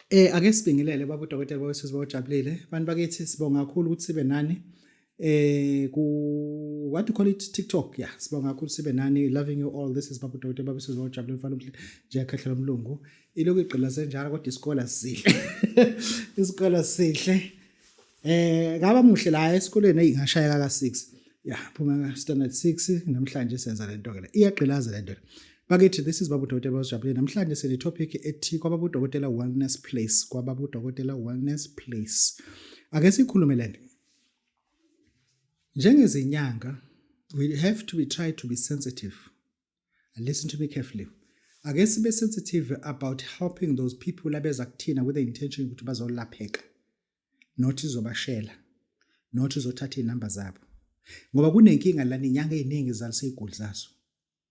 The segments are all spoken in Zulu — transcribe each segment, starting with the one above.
Ake sibingelele baba udokotela bawethu bawujabulile. Bantu bakithi sibonga kakhulu ukuthi sibe nani. What do you call it? TikTok. Yeah, sibonga kakhulu sibe nani. Loving you all. This is baba udokotela bawethu bawujabulile mfana nje ekhahlela umlungu. Iloko igqila senjalo kodwa isikole sihle. Isikole sihle. Ngaba muhle la esikoleni engashaya ka 6. Yeah, phuma standard 6 namhlanje senza lento ke la. Iyagqilaza lento. Bakithi this is baba udokotela bawujabulile. Namhlanje sine topic ethi kwababa udokotela wellness place, kwababa udokotela wellness place. Ake sikhulume lento. Njengezinyanga, we have to try to be sensitive. And listen to me carefully. Ake sibe sensitive about helping those people abeza kuthina with the intention ukuthi bazolapheka. Not izobashela. Not izothatha inamba zabo. Ngoba kunenkinga la inyanga eziningi zalise igoli zaso.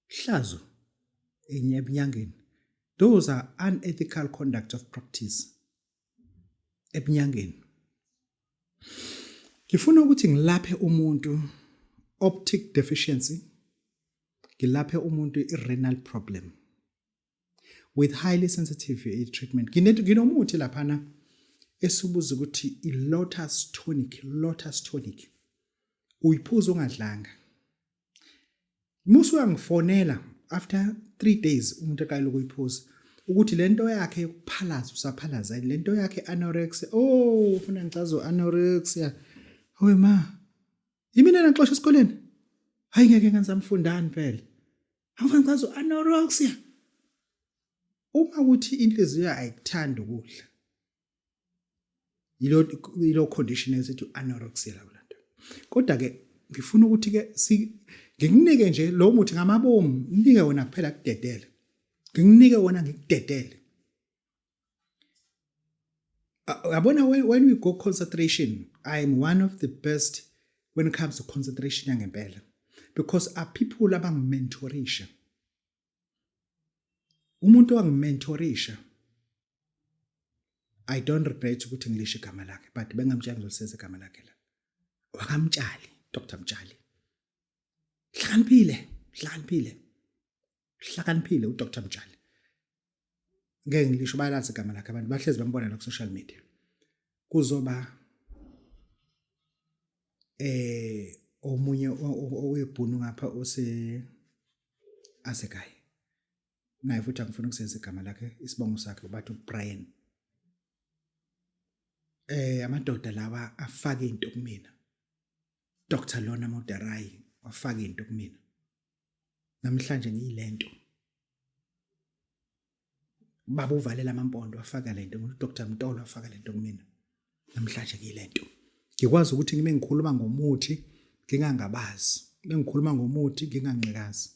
Hlazo enyangeni. Those are unethical conduct of practice. Ebunyangeni. Ngifuna ukuthi ngilaphe umuntu optic deficiency. Ngilaphe umuntu renal problem with highly sensitive treatment. Nginomuthi laphana esubuza ukuthi lotus tonic. Uyiphuza ungadlanga. Musu yangifonela after 3 days umuntu ekayile ukuyiphuza ukuthi lento yakhe yokuphalaza usaphalaza lento yakhe anorexia. Ufuna ngichazo anorexia. Howe ma. Yimina naxosha esikoleni. Hayi ngeke ngizamfundani phela. Awufuna ngichazo anorexia. Uma ukuthi inhliziyo ayikuthanda ukudla. Yilo condition esithi anorexia la lento. Kodwa ke ngifuna ukuthi ke ngikunike nje lo muthi ngamabomu, nginike wona kuphela kudedele. Nginike wona ngikudedele. Yabona when we go concentration, I am one of the best when it comes to concentration yangempela because are people abangimentorisha. Umuntu wangimentorisha. I don't regret ukuthi ngilishe igama lakhe but bengamtshela ngizosebenzisa igama lakhe la. Wakamtshali, Dr. Mtshali. Hlakaniphile uDr. Mtshali. Ngeke ngilisho bayalazi igama lakhe abantu bahlezi bambona la ku social media. Kuzoba omunye owebhunu ngapha asekhaya. Naye futhi angifuna ukusebenzisa igama lakhe isibongo sakhe bathi uBrian. Amadoda lawa afaka into kumina. Dr. Lona Modarai wafaka into kumina. Namhlanje ngiyilento. Baba uvalela amampondo wafaka lento, uDr. Mtolo wafaka lento kumina. Namhlanje ngiyilento. Ngikwazi ukuthi ngime ngikhuluma ngomuthi ngingangabazi. Ngikhuluma ngomuthi nginganqikazi.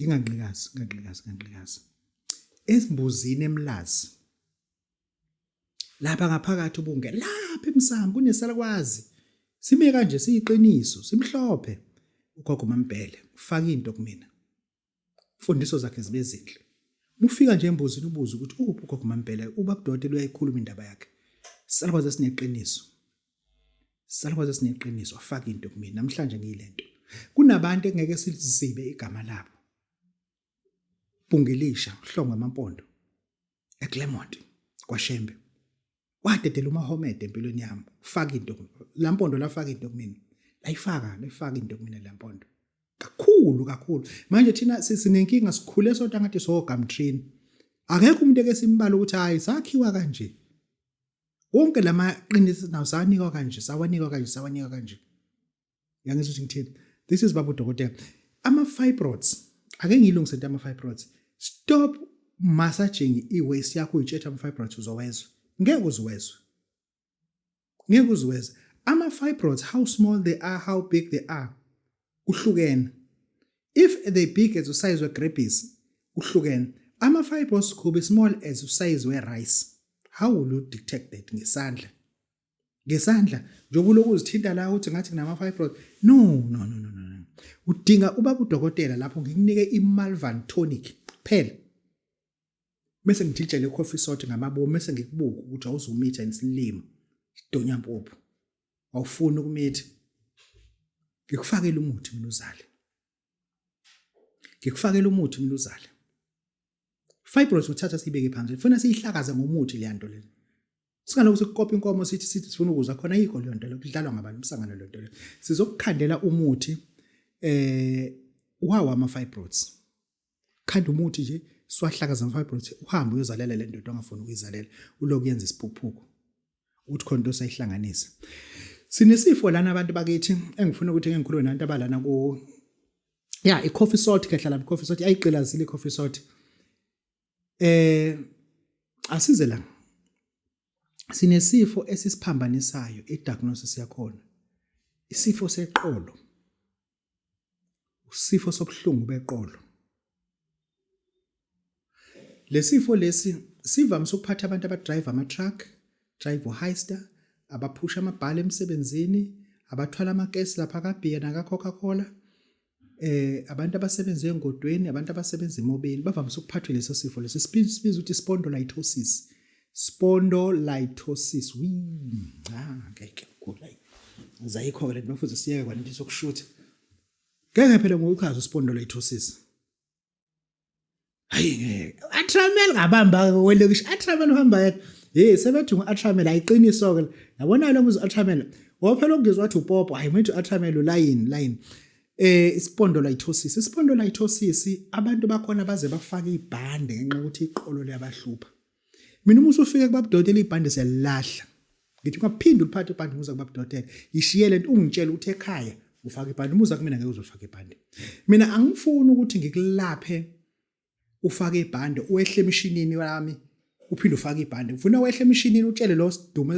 Nginganqikazi. Esimbuzini emlazi. Lapha ngaphakathi ubunge lapha emsamo kunesalakwazi. Sime kanje siyiqiniso, simhlophe. Ugogo Mambhele ufaka into kumina. Mfundiso zakhe zibe zinhle. Ufika nje embuzini ubuza ukuthi uphi ugogo Mambhele uba kudokotela uyayikhuluma indaba yakhe. Salakwazi sineqiniso afaka into kumina. Namhlanje ngiyilento. Kunabantu engeke sizibe igama labo. Bungelisha uhlonga amampondo. eClermont kwaShembe. Wadedela uMahomed empilweni yami. Ufaka into. Lampondo lafaka into kumina. Layifaka into kumina lampondo. Kakhulu. Manje thina sinenkinga sikhule sonke ngathi so Gumtree. Akekho umuntu eke simbala ukuthi hayi sakhiwa kanje. Wonke lamaqinisi nawo sawanikwa kanje. Yangizwe ukuthi ngithini. This is baba udokotela. Ama fibroids. Ake ngilungise ama fibroids. Stop massaging iwaist yakho uyitshela ama fibroids uzowezwa. Ngeke uzwezwe. Ama fibroids, how small they are, how big they are, uhlukene. If they big as the size of grapes, uhlukene. Ama fibroids could be small as the size of rice. How will you detect that? Ngesandla. Njengoba uzithinta la uthi ngathi kunama fibroids. No. Udinga ubaba udokotela lapho ngikunike iMalvan tonic phela. Bese ngidijele coffee salt ngamabomu bese ngikubuka ukuthi awuzumitha isilimo. Sidonya mpuphu. Awufuni ukumitha. Ngikufakela umuthi mina uzale. Fibroids uthatha sibeke phansi funa siyihlakaze ngomuthi le nto le singaloko sikukopa inkomo sithi sifuna ukuza khona yikho le nto le kudlalwa ngabantu umsangano le nto le sizokukhandela umuthi wawa ama fibroids khanda umuthi nje siwahlakaza ama fibroids uhambe uyozalela le nto ongafuni ukuyizalela uloku yenza isiphuphuko uthi khona into sayihlanganisa sinesifo lana abantu bakithi engifuna ukuthi ngikhulume nabantu abalana ku i-coffee salt kahlala i-coffee salt ayiqilazile i-coffee salt asize la sinesifo esisiphambanisayo i-diagnosis yakhona isifo seqolo usifo sobuhlungu beqolo lesifo lesi sivamise ukuphatha abantu abadrive ama-truck drive o-Hyster abaphusha amabhali emsebenzini abathwala amakesi lapha kaBhiya naka-Coca-Cola abantu abasebenza engodweni abantu abasebenza emobeni bavamise ukuphathwa leso sifo lesi sibiza ukuthi spondylolisthesis ngeke kula uzayikho ke lento futhi siyeke kwanto sokushutha ngeke phela ngokukhaza spondylolisthesis hayi atramel ngabamba kwelekishi atramel uhamba yedwa sebethi ngu-atramel ayiqiniso ke yabona lo muzi atramel wophela ukungizwa wathi upopo hayi manje atramel line spondylolisthesis abantu bakhona baze bafake ibhande ngenxa ukuthi iqolo liyabahlupha mina uma usufike kubabudodela ibhande siyalahla ngithi ungaphinda uliphathe ibhande umuza kubabudodela ishiyele into ungitshela ukuthi ekhaya ufake ibhande umuza kumina ngeke uzofake ibhande mina angifuni ukuthi ngikulaphe ufake ibhande uwehle emishinini wami uphinde ufake ibhande ufuna wehle emishinini utshele lo sidume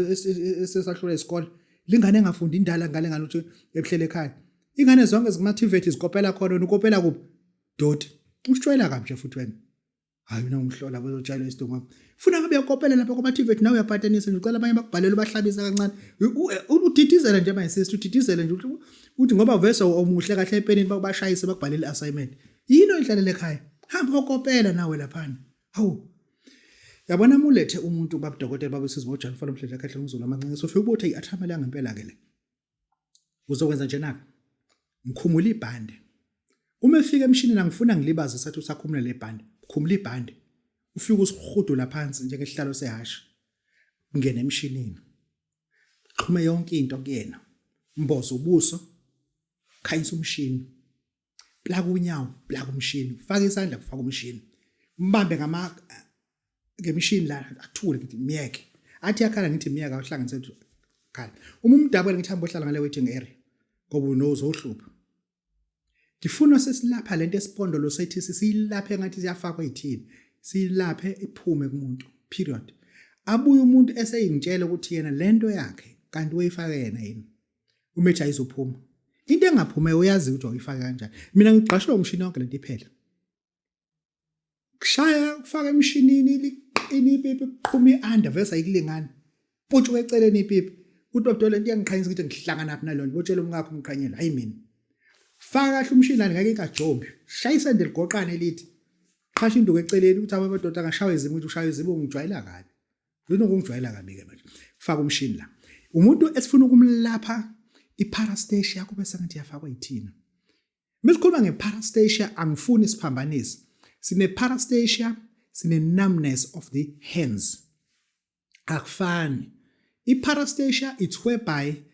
esesahlule isikole lingane engafundi indala ngale ngalo ukuthi ebuhlele ekhaya ingane zonke zikumotivate izikopela khona ukopela kuphi doti usitshwela kamje futhi wena hayi mina ngihlola bezotshela isidumbu funa ngabe yakopela lapha kumotivate nawe uyaphathanisa nje ucela abanye bakubhalela ubahlabisa kancane udidizela nje manje udidizela nje uthi ngoba vese omuhle kahle epenini bakubashayise bakubhalela i-assignment yini oyihlalele ekhaya hamba ukopela nawe laphana hawu yabona mulethe umuntu babudokotela babesizwe John Falo Mhledla kahle ngizolo amancinci sofike ubothe i-atramela ngempela ke le uzokwenza nje naka mkhumula ibhande uma efika emshinini angifuna ngilibaze sathi usakhumula le bhande khumula ibhande ufike usikhudula phansi njengesihlalo sehasha ungena emshinini xhume yonke into kuyena mbozo ubuso khanyisa umshini plaka unyawo plaka umshini faka isandla kufaka umshini mbambe ngemishini la athule ngithi miyeke athi yakhala ngithi miyeka uhlanganise khala uma umdabula ngithi hamba ohlala ngale waiting area ngoba unozohlupha ngifuna sesilapha lento espondolo sethi siyilaphe ngathi siyafakwa yithini siyilaphe iphume kumuntu period abuye umuntu eseyingitshela ukuthi yena lento yakhe kanti uyifaka yena yini umethi ayizophuma into engaphume uyazi ukuthi uyifaka kanjani mina ngigqashwa umshini wonke lento iphela kushaya kufaka emshinini liqina ipipi kuqhuma ianda vese ayikulingana puthu eceleni ipipi uthi wabdola into yangiqhanyisa ukuthi ngihlangana naphi nalona botshela umngakho umqhanyela hayi mina faka kahle umshini la ngeke ikajombi shayisa nje ligoqane elithi qhasha induku eceleni uthi abadoda angashawe izimo ukuthi ushawe izimo ungijwayela kabi lona ungijwayela kabi ke manje faka umshini la umuntu esifuna ukumlapha iparastasia kube sengathi yafakwa yithina mesikhuluma ngeparastasia angifuni isiphambanisi sine parastasia sine numbness of the hands akufani iparastasia it's whereby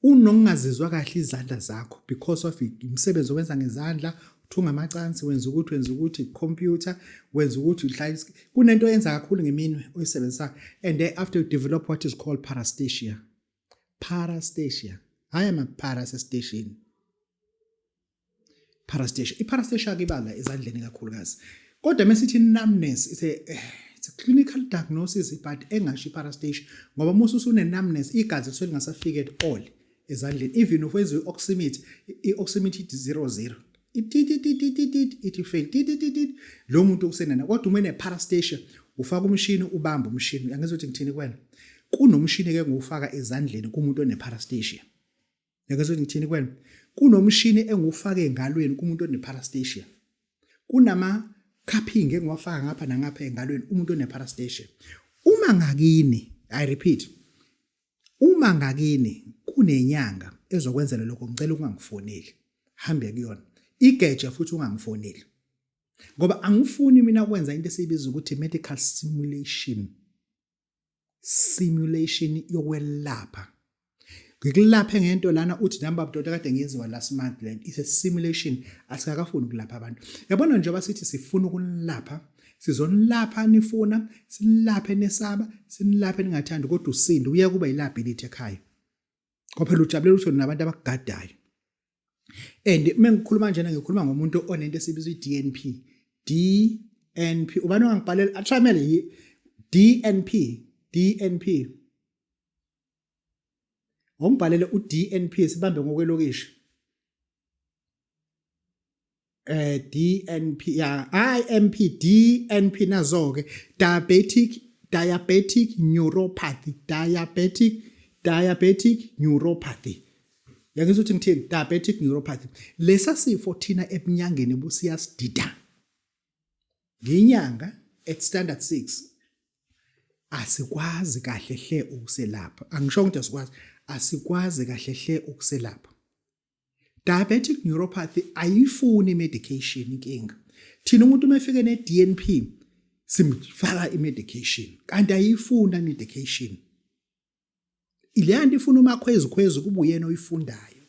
unongazizwa kahle izandla zakho because of umsebenzi owenza ngezandla uthunga amacansi wenza ukuthi computer wenza ukuthi uhlala kunento yenza kakhulu ngeminwe oyisebenzisa and after you develop what is called parastasia I am a parastation iparastasia kibala ezandleni kakhulukazi kodwa mesithi numbness it's a clinical diagnosis but engasho iparastasia ngoba musu usune numbness igazi lithola lingasafiki at all ezandleni even if wenziwe i-oximeter ithi 00 ithi fail lo muntu usenana kodwa uma ne-parastasia ufaka umshini ubamba umshini angezothi ngithini kwena kunomshini ke ngufaka ezandleni kumuntu one-parastasia angezothi ngithini kwena kunomshini engufaka engalweni kumuntu one-parastasia kunama cupping engiwafaka ngapha nangapha engalweni umuntu one-parastasia uma ngakini I repeat uma ngakini kunenyanga ezokwenzela lokho ngicela ungangifoneli hambe kuyona igeja futhi ungangifoneli ngoba angifuni mina ukwenza into esiyibiza ukuthi medical simulation yokwelapha. Ngikulaphe ngento lana uthi namba budoda kade ngiyenziwa last month land is a simulation asikakafuni ukulapha abantu. Yabona njengoba sithi sifuna ukulapha sizonilapha nifuna sinilaphe nesaba sinilaphe ningathandi kodwa usinde uye kuba iliability ekhaya. Ngoba phela ujabulela ukuthi nabantu abakugadayo. And mengikhuluma njena ngikhuluma ngomuntu onento esibiza i-DNP. DNP ubani ongibhalela atramele DNP Ngombhalele uDNP sibambe ngokwelokishi. DNP ya IMP DNP nazo ke diabetic neuropathy. Yakuzwe ukuthi ngithini diabetic neuropathy. Lesa sifo thina ebunyangeni busiyasidida. Ngenyanga at standard 6 asikwazi kahle hle ukuselapha. Angisho ukuthi asikwazi asikwazi kahle hle ukuselapha. Diabetic neuropathy ayifuni medication inkinga. Thina umuntu umefike ne DNP simfaka imedication kanti ayifuna medication. Ileyanto ifuna umakhwezu kuba uyena oyifundayo.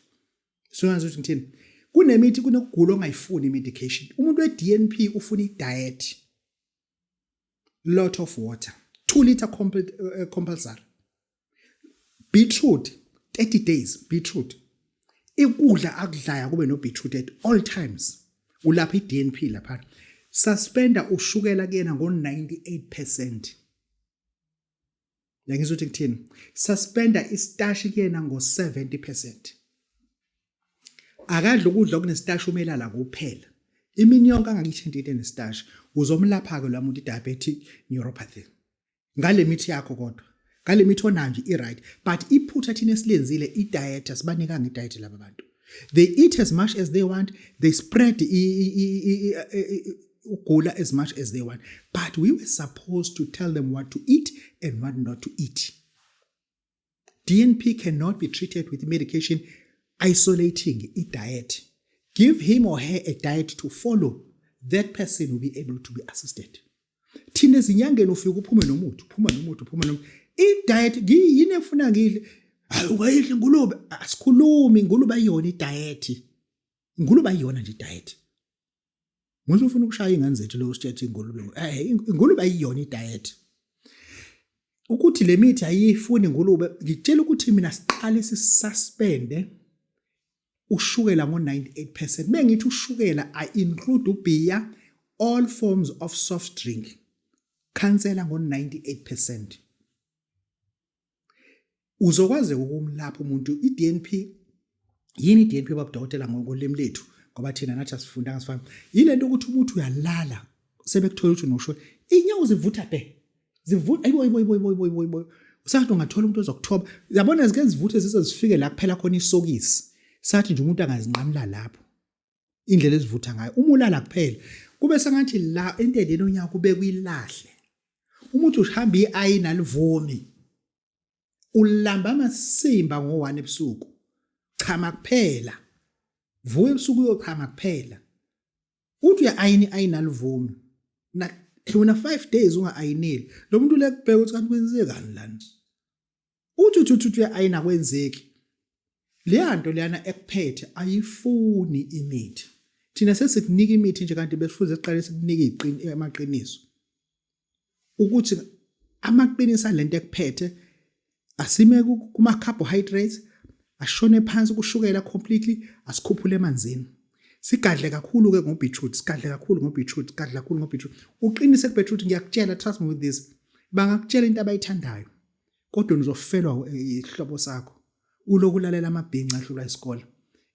So ngazi ukuthi ngithini? Kunemithi kunokugula ongayifuni medication. Umuntu we DNP ufuna i-diet. Lot of water. 2 liter compulsory. Beetroot 30 days beetroot. Ikudla akudlaya kube no beetroot at all times. Ulapha i-DNP lapha. Suspenda ushukela kuyena ngo-98%. Ngizwe ukuthi ngithini? Suspenda istashi kuyena ngo-70%. Akadla ukudla okunestashi umelala kuphela. Imini yonke angakithinta into enestashi uzomlapha ke lamuntu i-diabetic neuropathy. Ngale mithi yakho kodwa. Ngale mithi onanje i-right but iphutha thina esilenzile i-diet asibanika nge-diet laba bantu. They eat as much as they want, they spread ugula as much as they want, but we were supposed to tell them what to eat and what not to eat. DNP cannot be treated with medication isolating a diet. Give him or her a diet to follow. That person will be able to be assisted. Thina zinyangeni ufika uphume nomuthi, i-diet yini efuna ngidle? Hayi ungayidla ingulube, asikhulumi ingulube ayiyona i-diet. Ingulube ayiyona nje i-diet. Musu ufuna ukushaya ingane zethu lo sithethe ingulube. Ingulube ayiyona i-diet. Ukuthi le mithi ayifuni ingulube, ngitshela ukuthi mina siqale sisuspende ushukela ngo-98%. Mengithi ushukela I include beer, all forms of soft drink. Cancela ngo-98%. Uzokwazi ukumlapha umuntu i-DNP yini i-DNP babudokotela ngokolimi lethu ngoba thina nathi asifunda ngasifana. Yilento ukuthi umuntu uyalala sebekuthola ukuthi unosho inyawo zivutha be. Zivutha ayiboy. Usathi ungathola umuntu ozokuthoba. Yabona zike zivuthe zifike la kuphela khona isokisi. Sathi nje umuntu angazinqamla lapho. Indlela ezivutha ngayo. Uma ulala kuphela kube sengathi la entendeni onyaka kube kuyilahle. Umuntu uhamba i-ayina livumi. Ulamba amasimba ngo-1 ebusuku. Chama kuphela. Vuka ebusuku uyochama kuphela. Uthi uya-ayina livumi. Na wena 5 days unga-ayineli. Lo muntu lekubheka ukuthi kanti kwenzekani lana. Uthi uya-ayina kwenzeki. Leyanto leyana ekuphethe ayifuni imithi. Thina sesikunika imithi nje kanti besifuze siqale sikunike amaqiniso. Ukuthi amaqiniso alento ekuphethe asime kuma carbohydrates ashone phansi kushukela completely asikhuphule emanzini. Sigadle kakhulu ke ngobeetroot, gadla kakhulu ngobeetroot. Uqinise kubeetroot ngiyakutshela trust me with this. Bangakutshela into abayithandayo. Kodwa uzofelwa isihlobo sakho. Ulokulalela amabhinqa ahlulwa isikole.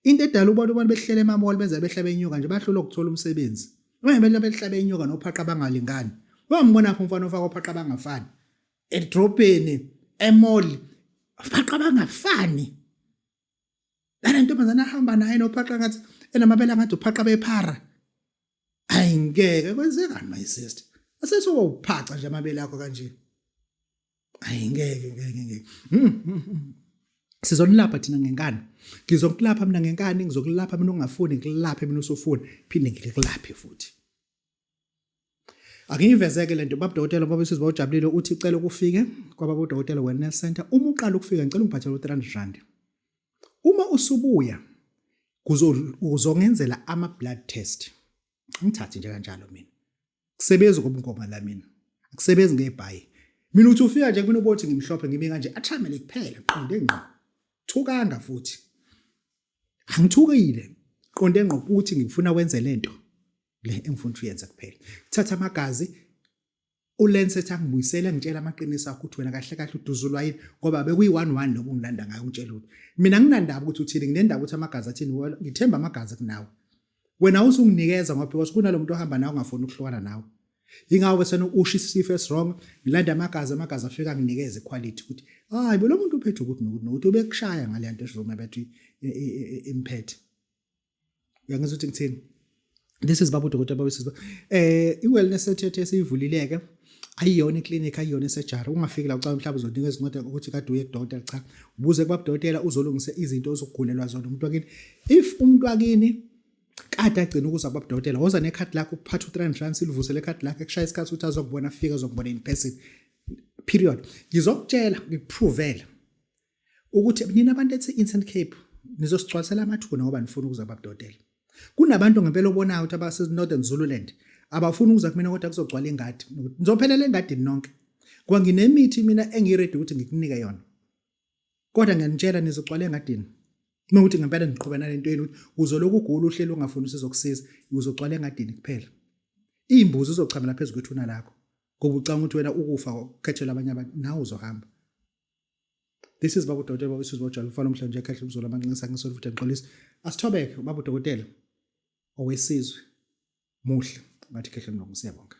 Into edala ubona abantu behlele emamoli benza behlabe inyoka nje bahlula ukuthola umsebenzi. Wena behlabe inyoka nophaqa bangalingani. Wambona pho umfana ofaka ophaqa bangafani. Edropeni, emall, ophaqa bangafani. Lana ntombazana ahamba naye nophaqa ngathi enamabele ngathi uphaqa bephara. Ayingeke kwenzekani my sister. Asesuka uphaqa nje amabele akho kanje. Ayingeke. Sizonilapha thina ngenkani. Ngizokulapha mina ngenkani, ngizokulapha mina ungafuni, ngilaphe mina usufuni, phinde ngikulaphe futhi. Angiyivezeke lento baba udokotela ngoba besizwa ujabulile uthi icela ukufike kwababa udokotela wellness center uma uqala ukufika ngicela ungiphathele u300. Uma usubuya uzongenzela ama blood test. Ngithathi nje kanjalo mina. Kusebenza ngobungoma la mina. Akusebenzi ngebhayi. Mina uthi ufika nje kumina ubothi ngimhlophe ngimi kanje athamele kuphela qonde ngqo. Thukanga futhi. Angithukile. Qonde ngqo ukuthi ngifuna wenze lento le engifuna uyenza kuphela. Thatha amagazi uLancet angibuyisela ngitshela amaqiniso akho ukuthi wena kahle kahle uduzulwa yini ngoba bekuyi11 lobu ngilanda ngayo ungitshela ukuthi mina nginandaba ukuthi uthini nginendaba ukuthi amagazi athini ngithemba amagazi kunawe. Wena usunginikeza ngoba because kunalomuntu ohamba nawe ungafuni ukuhlukana nawe. Ingawo bese usho isifo eswrong ngilanda amagazi afika nginikeze equality ukuthi hayi lo muntu uphethe ukuthi nokuthi ubekushaya ngale nto esizoma bethu imphethe. Uyangizwa ukuthi ngithini? This is baba udokotela bawesizwe. I-wellness center esivulileke ayiyona iclinic ayiyona surgery. Ungafiki la ucaba mhlawumbe uzonika izincwadi ukuthi kade uye kudokotela cha. Ubuze kubaba udokotela uzolungisa izinto ozokugulelwa zona umuntu wakini. If umuntu wakini kade agcina ukuza kubaba udokotela woza nekhadi lakho uphatha u300 silivusele ikhadi lakho ekushaya isikhathi ukuthi azokubona afike azokubona in person. Period. Ngizokutshela ngikuprovela ukuthi nina abantu ethi Instant Cape nizosicwasela amathuna ngoba nifuna ukuza kubaba udokotela. Kunabantu ngempela obonayo ukuthi abase Northern Zululand abafuna ukuza kumina kodwa kuzogcwala ingadi. Ngizophelela engadini nonke. Kuba nginemithi mina engiready ukuthi ngikunika yona. Kodwa ngiyanitshela nizogcwala engadini. Nokuthi ngempela niqhubana lento yenu ukuthi uzoloku ugula uhlelo ungafuni sizokusiza uzogcwala engadini kuphela. Imbuzi uzochamela phezulu kwethuna lakho. Ngoba ucanga ukuthi wena ukufa ukukhethelwa abanye abantu nawe uzohamba. This is baba udokotela bawesizwe ujalo ufana umhlanje nje ekhahle uzola amanqinisa ngisolo futhi enqolisa. Asithobeke baba udokotela owesizwe muhle ngathi kehle mlungu siyabonga.